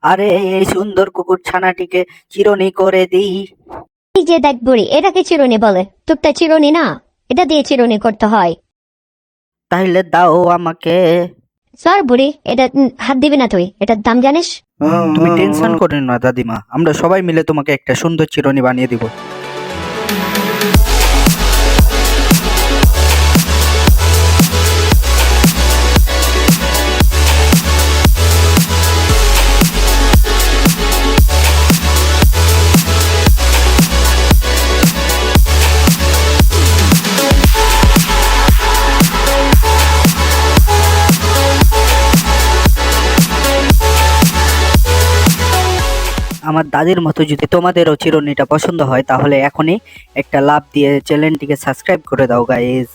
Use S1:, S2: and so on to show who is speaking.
S1: আরে এই সুন্দর কুকুর ছানাটিকে চিরুনি করে দিই।
S2: এই যে দেখ বুড়ি, এটাকে চিরুনি বলে, টুকটা চিরুনি না, এটা দিয়ে চিরুনি করতে হয়।
S1: তাহলে দাও আমাকে।
S2: সর বুড়ি, এটা হাত দিবি না তুই, এটার দাম জানিস?
S1: তুমি টেনশন করো না দাদিমা, আমরা সবাই মিলে তোমাকে একটা সুন্দর চিরুনি বানিয়ে দিব। আমার দাদির মতো যদি তোমাদেরও চিরুনিটা পছন্দ হয় তাহলে এখনই একটা লাভ দিয়ে চ্যানেলটিকে সাবস্ক্রাইব করে দাও গাইস।